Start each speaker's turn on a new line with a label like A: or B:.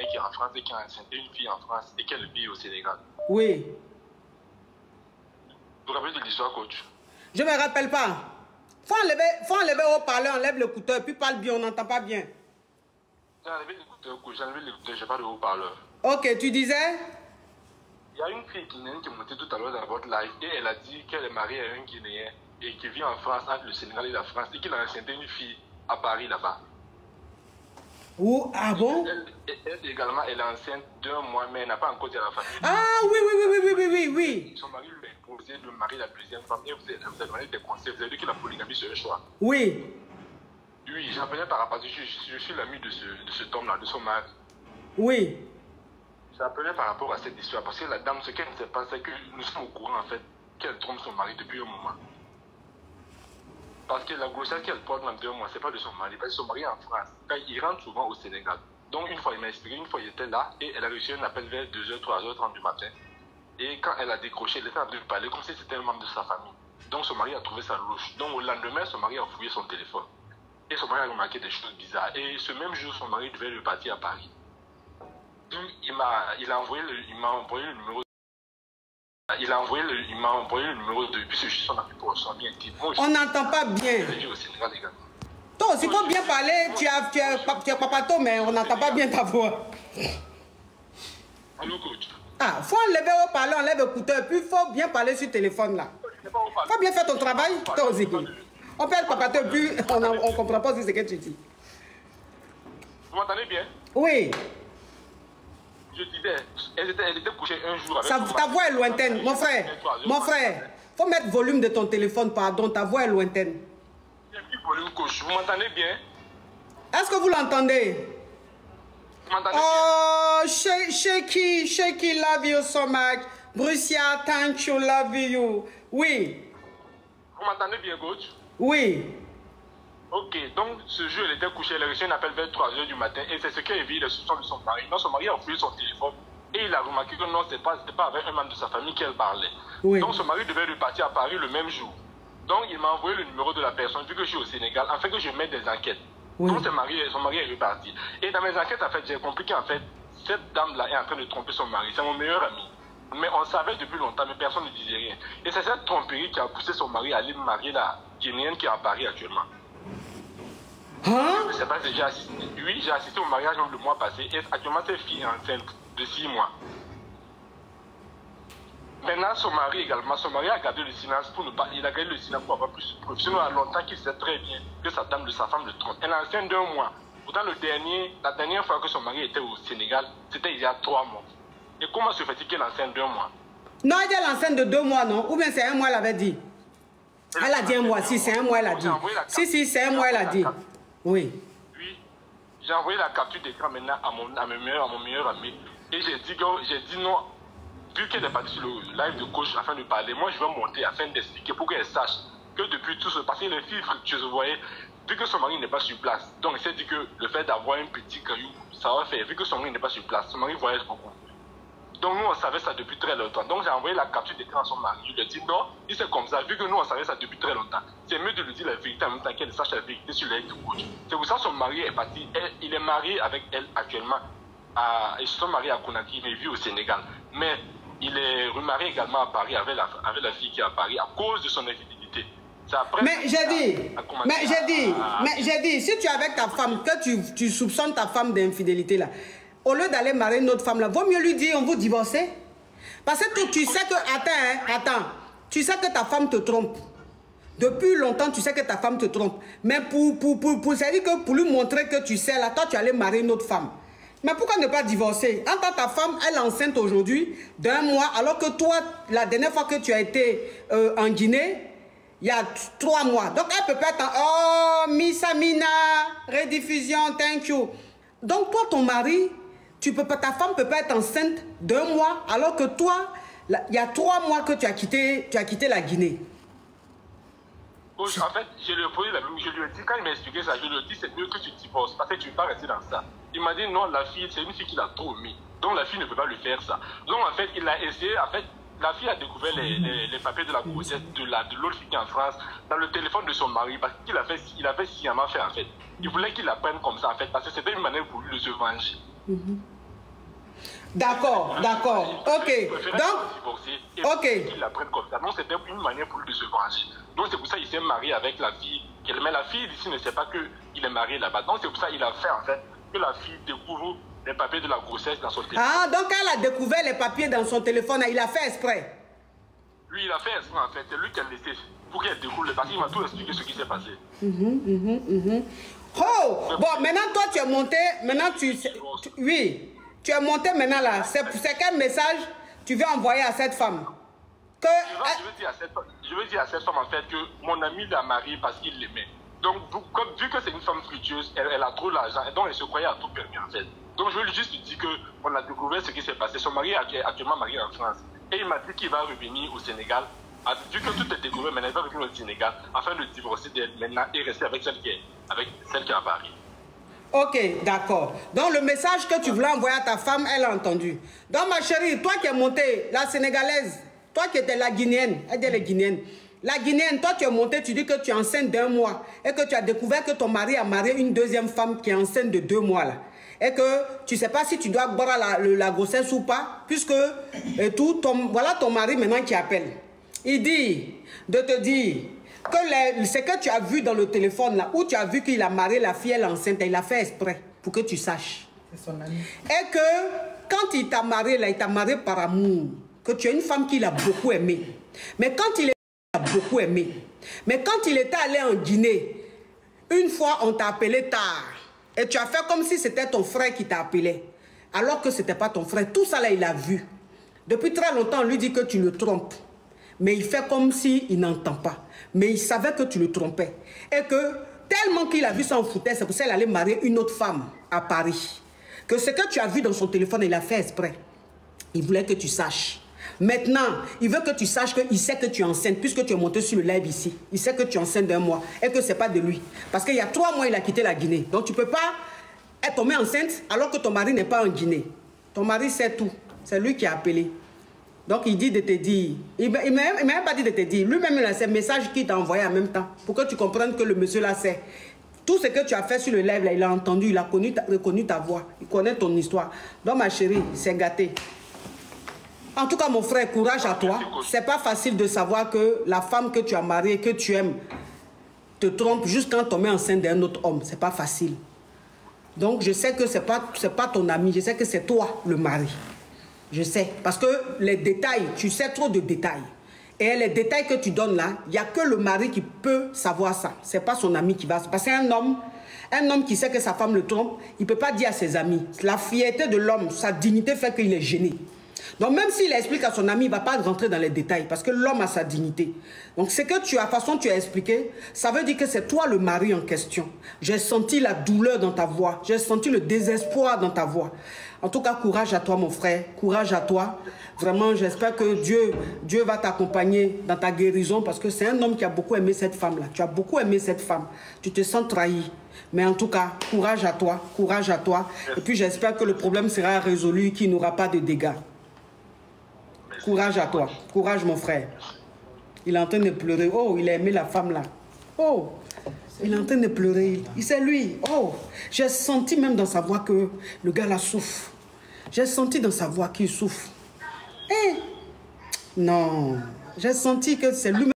A: qui est en France et qui a enceinte une fille en France et qu'elle vit au Sénégal.
B: Oui.
A: Vous vous rappelez de l'histoire, coach?
B: Je ne me rappelle pas. Faut enlever au parleur, enlève l'écouteur, puis parle bien, on n'entend pas bien.
A: J'ai enlevé l'écouteur, coach. J'ai enlevé l'écouteur, j'ai pas de haut-parleur.
B: Ok, tu disais?
A: Il y a une fille guinéenne qui est montée tout à l'heure dans votre live et elle a dit qu'elle est mariée à un Guinéen et qui vit en France, entre le Sénégal et la France, et qu'il a enceinte une fille à Paris là-bas.
B: Oh, ah bon?
A: Elle également, elle est enceinte d'1 mois, mais elle n'a pas encore dit à la famille.
B: Ah oui, oui, oui, oui, oui, oui, oui.
A: Son mari lui a imposé de marier la deuxième femme et vous avez demandé des conseils. Vous avez dit que la polygamie serait le choix.
B: Oui.
A: Oui, j'en appelais par rapport à je suis l'ami de cet homme-là, de son mari.
B: Oui.
A: J'appelais par rapport à cette histoire parce que la dame, ce qu'elle ne sait pas, c'est que nous sommes au courant en fait qu'elle trompe son mari depuis un moment. Parce que la grossesse qu'elle porte dans 2 mois, c'est pas de son mari, parce que son mari est en France. Quand il rentre souvent au Sénégal. Donc une fois, il m'a expliqué, une fois il était là et elle a reçu un appel vers 2h, 3h30 du matin. Et quand elle a décroché, elle était en train de parler comme si c'était un membre de sa famille. Donc son mari a trouvé ça louche. Donc au lendemain, son mari a fouillé son téléphone. Et son mari a remarqué des choses bizarres. Et ce même jour, son mari devait repartir à Paris. Donc il m'a envoyé le numéro. Il m'a envoyé le numéro de, puisque je suis son ami pour son ami intime.
B: On n'entend pas bien.
A: Je vis au Sénégal également.
B: Toi aussi, il faut bien parler. Tu es papato, mais on n'entend pas bien ta voix.
A: Allô, coach?
B: Ah, faut enlever au parler, enlève l'écouteur, puis il faut bien parler sur le téléphone là. Faut bien faire ton travail, toi aussi. On peut être papato, puis on ne comprend pas ce que tu dis.
A: Vous m'entendez bien?
B: Oui.
A: Je disais, elle était couchée un jour avec
B: Ta voix est lointaine, mon frère. Mon frère, faut mettre volume de ton téléphone, pardon, ta voix est lointaine.
A: Il y a plus volume, coach. Vous m'entendez bien?
B: Est-ce que vous l'entendez?
A: Vous m'entendez
B: bien? Oh, Shaky, love you so much. Brucia, thank you, love you. Oui.
A: Vous m'entendez bien, coach?
B: Oui.
A: Ok, donc ce jour, elle était couchée, elle a reçu un appel vers 3h du matin et c'est ce qui a éveillé les soupçons de son mari. Non, son mari a fouillé son téléphone et il a remarqué que non, c'était pas avec un membre de sa famille qu'elle parlait.
B: Oui.
A: Donc son mari devait repartir à Paris le même jour. Donc il m'a envoyé le numéro de la personne, vu que je suis au Sénégal, afin que je mette des enquêtes.
B: Oui.
A: Donc son mari est reparti. Et dans mes enquêtes, en fait, j'ai compris qu'en fait, cette dame-là est en train de tromper son mari. C'est mon meilleur ami. Mais on savait depuis longtemps, mais personne ne disait rien. Et c'est cette tromperie qui a poussé son mari à aller marier la Guinéenne qui est à Paris actuellement.
B: Hein?
A: Je ne sais pas si j'ai assisté. Oui, j'ai assisté au mariage le mois passé et actuellement cette fille est enceinte de 6 mois. Maintenant, son mari également, son mari a gardé le silence pour ne pas. Il a gardé le silence pour avoir plus de preuves. Sinon, il y a longtemps qu'il sait très bien que sa femme le trompe. Elle est enceinte d'1 mois. Pourtant, la dernière fois que son mari était au Sénégal, c'était il y a 3 mois. Et comment se fait-il qu'elle est enceinte d'1 mois?
B: Non, elle est enceinte de 2 mois, non? Ou bien c'est 1 mois, elle avait dit. Elle a dit 1 mois. Si, c'est 1 mois, elle a dit. Si, c'est 1 mois, elle a dit. Oui.
A: Oui. J'ai envoyé la capture d'écran maintenant à mon meilleur ami. Et j'ai dit non. Vu qu'elle est partie sur le live de coach afin de parler, moi je vais monter afin d'expliquer pour qu'elle sache que depuis tout ce passé, les filles fructueuses, vous voyez, vu que son mari n'est pas sur place, donc elle s'est dit que le fait d'avoir un petit caillou, ça va faire, vu que son mari n'est pas sur place, son mari voyage beaucoup. Donc nous on savait ça depuis très longtemps. Donc j'ai envoyé la capture d'écran à son mari. Je lui ai dit non, il c'est comme ça, vu que nous on savait ça depuis très longtemps. C'est mieux de lui dire la vérité en même temps qu'elle sache la vérité sur les coach. C'est pour ça que son mari est parti. Il est marié avec elle actuellement. Ils se sont mariés à Conakry, mais il vit au Sénégal. Mais il est remarié également à Paris avec la fille qui est à Paris à cause de son infidélité.
B: Mais j'ai dit, si tu es avec ta femme, que tu soupçonnes ta femme d'infidélité là, au lieu d'aller marier une autre femme là, vaut mieux lui dire on vous divorcer. Parce que tu sais que, attends, tu sais que ta femme te trompe. Depuis longtemps, tu sais que ta femme te trompe. Mais c'est-à-dire que pour lui montrer que tu sais là, toi tu allais marier une autre femme. Mais pourquoi ne pas divorcer? Entre ta femme, elle est enceinte aujourd'hui d'1 mois, alors que toi, la dernière fois que tu as été en Guinée, il y a 3 mois. Donc elle peut pas être en... Oh, Miss Amina, rediffusion, thank you. Donc toi, ton mari, ta femme peut pas être enceinte d'1 mois, alors que toi, il y a 3 mois que tu as quitté la Guinée.
A: En fait, je lui ai posé la même, je lui ai dit, quand il m'a expliqué ça, je lui ai dit c'est mieux que tu divorces, parce que tu ne veux pas rester dans ça. Il m'a dit non, la fille, c'est une fille qui l'a trop mis. Donc la fille ne peut pas lui faire ça. Donc en fait, il a essayé, en fait, la fille a découvert les papiers de la grossesse de l'autre fille qui est en France dans le téléphone de son mari, parce qu'il avait sciemment fait en fait. Il voulait qu'il la prenne comme ça en fait, parce que c'était une manière pour lui de se venger.
B: D'accord, d'accord. Ok. Donc, ok.
A: Qu'il la prenne comme ça. Non, c'était une manière pour lui de se venger. Donc c'est pour ça qu'il s'est marié avec la fille. Mais la fille d'ici ne sait pas qu'il est marié là-bas. Donc c'est pour ça qu'il a fait en fait que la fille découvre les papiers de la grossesse dans son téléphone.
B: Ah, donc elle a découvert les papiers dans son téléphone. Il a fait exprès.
A: Lui, il a fait exprès en fait. C'est lui qui a laissé pour qu'elle découvre les papiers. Il m'a tout expliqué ce qui s'est passé.
B: Oh, bon, maintenant toi tu es monté. Maintenant oui, tu es monté maintenant là. C'est quel message tu veux envoyer à cette femme? Que,
A: je veux dire à cette femme en fait que mon ami l'a mariée parce qu'il l'aimait. Donc, vu que c'est une femme fructueuse, elle a trop d'argent, donc elle se croyait à tout permis en fait. Donc, je veux juste lui dire qu'on a découvert ce qui s'est passé. Son mari est actuellement marié en France. Et il m'a dit qu'il va revenir au Sénégal. Vu que tout est découvert, maintenant il va revenir au Sénégal afin de divorcer d'elle maintenant et rester avec celle qui est à Paris.
B: Ok, d'accord. Donc, le message que tu voulais envoyer à ta femme, elle a entendu. Donc, ma chérie, toi qui es montée, la Sénégalaise, toi qui étais la Guinéenne, elle dit les Guinéennes. La Guinéenne, toi tu es montée, tu dis que tu es enceinte d'1 mois et que tu as découvert que ton mari a marié une deuxième femme qui est enceinte de 2 mois là. Et que tu ne sais pas si tu dois boire la grossesse ou pas, puisque voilà ton mari maintenant qui appelle. Il dit de te dire que ce que tu as vu dans le téléphone là, où tu as vu qu'il a marié la fille, elle est enceinte, il a fait exprès pour que tu saches.
C: C'est son ami.
B: Et que quand il t'a marié là, il t'a marié par amour, que tu es une femme qu'il a beaucoup aimée. Mais quand il beaucoup aimé. Mais quand il était allé en Guinée, une fois on t'a appelé tard et tu as fait comme si c'était ton frère qui t'a appelé alors que ce n'était pas ton frère. Tout ça là il a vu. Depuis très longtemps on lui dit que tu le trompes, mais il fait comme s'il n'entend pas, mais il savait que tu le trompais et que tellement qu'il a vu ça en foutait, c'est pour ça qu'il allait marier une autre femme à Paris, que ce que tu as vu dans son téléphone il a fait exprès. Il voulait que tu saches. Maintenant, il veut que tu saches qu'il sait que tu es enceinte, puisque tu es monté sur le live ici. Il sait que tu es enceinte d'1 mois et que ce n'est pas de lui. Parce qu'il y a 3 mois, il a quitté la Guinée. Donc, tu ne peux pas être tombée enceinte alors que ton mari n'est pas en Guinée. Ton mari sait tout. C'est lui qui a appelé. Donc, il dit de te dire. Il ne m'a même pas dit de te dire. Lui-même, il a ces messages qu'il t'a envoyé en même temps. Pour que tu comprennes que le monsieur là sait. Tout ce que tu as fait sur le live, là, il a entendu, il a reconnu ta voix. Il connaît ton histoire. Donc, ma chérie, c'est gâté. En tout cas, mon frère, courage à toi. C'est pas facile de savoir que la femme que tu as mariée, que tu aimes, te trompe juste quand tu mets enceinte d'un autre homme. C'est pas facile. Donc, je sais que c'est pas ton ami. Je sais que c'est toi, le mari. Je sais. Parce que les détails, tu sais trop de détails. Et les détails que tu donnes là, il n'y a que le mari qui peut savoir ça. C'est pas son ami qui va... Parce qu'un homme qui sait que sa femme le trompe, il ne peut pas dire à ses amis. La fierté de l'homme, sa dignité fait qu'il est gêné. Donc même s'il explique à son ami, il ne va pas rentrer dans les détails parce que l'homme a sa dignité. Donc ce que tu as, façon tu as expliqué, ça veut dire que c'est toi le mari en question. J'ai senti la douleur dans ta voix, j'ai senti le désespoir dans ta voix. En tout cas, courage à toi mon frère, courage à toi. Vraiment, j'espère que Dieu va t'accompagner dans ta guérison parce que c'est un homme qui a beaucoup aimé cette femme-là. Tu as beaucoup aimé cette femme, tu te sens trahi. Mais en tout cas, courage à toi, courage à toi. Et puis j'espère que le problème sera résolu, qu'il n'y aura pas de dégâts. Courage à toi. Courage, mon frère. Il est en train de pleurer. Oh, il a aimé la femme là. Oh, il est en train de pleurer. C'est lui. Oh, j'ai senti même dans sa voix que le gars là souffre. J'ai senti dans sa voix qu'il souffre. Eh, non. J'ai senti que c'est lui-même.